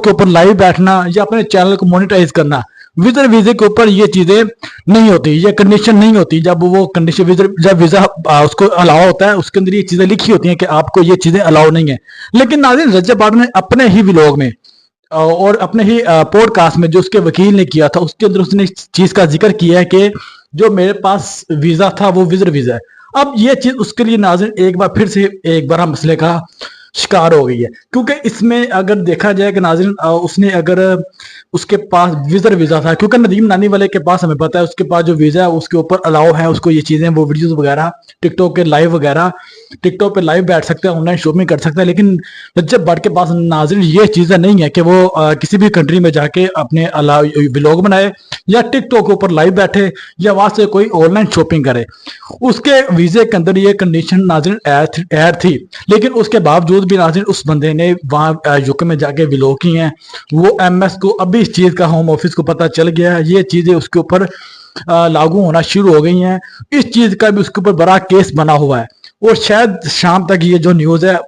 के ऊपर लाइव बैठना या अपने चैनल को मोनेटाइज करना, विजर वीजे के ऊपर ये चीजें नहीं होती, ये कंडीशन नहीं होती। जब वो कंडीशन विजर जब वीजा उसको अलाउ होता है, उसके अंदर ये चीजें लिखी होती हैं कि आपको ये चीजें अलाउ नहीं है। लेकिन नाज़रीन, रजब बार ने अपने ही व्लॉग में और अपने ही पॉडकास्ट में जो उसके वकील ने किया था, उसके अंदर उसने इस चीज का जिक्र किया है कि जो मेरे पास वीजा था वो विजर वीजा है। अब ये चीज उसके लिए नाज़रीन एक बार फिर से एक बड़ा मसले का शिकार हो गई है, क्योंकि इसमें अगर देखा जाए कि नाज़रीन उसने अगर उसके पास विजर वीजा था, क्योंकि नदीम नानी वाले के पास हमें पता है उसके पास जो वीजा है उसके ऊपर अलाउ है उसको ये चीजें, वो वीडियोस वगैरह टिकटॉक के लाइव वगैरह, टिकटॉक पे लाइव बैठ सकते हैं, ऑनलाइन शॉपिंग कर सकते हैं। लेकिन रज्जब भट्ट के पास नाज़रीन ये चीजें नहीं है कि वो किसी भी कंट्री में जाके अपने व्लॉग बनाए या टिकटॉक के ऊपर लाइव बैठे या वहां से कोई ऑनलाइन शॉपिंग करे। उसके वीजे के अंदर ये कंडीशन नाज़रीन ऐड थी, लेकिन उसके बावजूद भी नाज़रीन उस बंदे ने वहां यूके में जाके व्लॉग किए हैं। वो एमएस को अभी इस चीज का होम ऑफिस को पता चल गया है, ये चीजें उसके ऊपर लागू होना शुरू हो गई हैं। इस चीज का भी उसके ऊपर बड़ा केस बना हुआ है और शायद शाम तक ये जो न्यूज है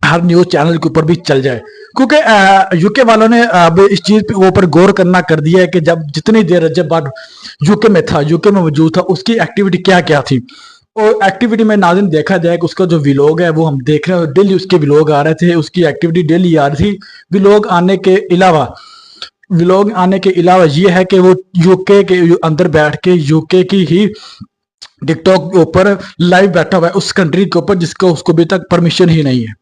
हर न्यूज चैनल के ऊपर भी चल जाए, क्योंकि यूके वालों ने अब इस चीज पे ऊपर गौर करना कर दिया है कि जब जितनी देर रजब बाद यूके में था, यूके में मौजूद था, उसकी एक्टिविटी क्या क्या थी। और एक्टिविटी में नाज़रीन देखा जाए कि उसका जो व्लॉग है वो हम देख रहे हैं, डेली उसके व्लॉग आ रहे थे, उसकी एक्टिविटी डेली आ रही थी। व्लॉग आने के अलावा ये है कि वो यूके के अंदर बैठ के यूके की ही टिकटॉक के ऊपर लाइव बैठा हुआ है उस कंट्री के ऊपर जिसको उसको अभी तक परमिशन ही नहीं है।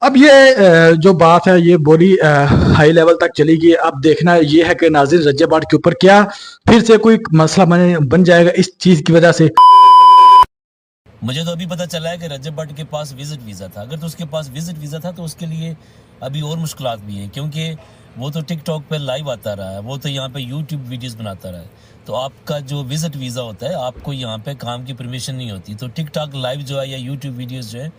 अब ये जो बात है ये बड़ी हाई लेवल तक चली गई। अब देखना ये है कि नाज़रीन रज्जब बाट के ऊपर क्या फिर से कोई मसला बन जाएगा इस चीज की वजह से। मुझे तो अभी पता चला है कि रजब भट्ट के पास विजिट वीज़ा था। अगर तो उसके पास विजिट वीज़ा था तो उसके लिए अभी और मुश्किलात भी हैं, क्योंकि वो तो टिकटॉक पे लाइव आता रहा है, वो तो यहाँ पे यूट्यूब वीडियोस बनाता रहा है। तो आपका जो विजिट वीज़ा होता है, आपको यहाँ पे काम की परमिशन नहीं होती। तो टिकटॉक लाइव जो है या यूट्यूब वीडियोस जो है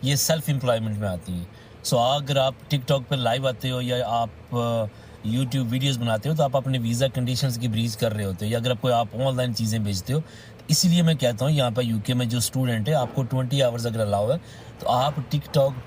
ये सेल्फ एम्प्लॉयमेंट में आती हैं। सो अगर आप टिकटॉक पे लाइव आते हो या आप यूट्यूब वीडियोस बनाते हो तो आप अपने वीज़ा कंडीशंस की ब्रीच कर रहे होते हो, या अगर कोई आप ऑनलाइन चीज़ें बेचते हो। इसीलिए मैं कहता हूँ यहाँ पर यूके में जो स्टूडेंट है, आपको 20 आवर्स अगर अलाउ है तो आप टिकटॉक पे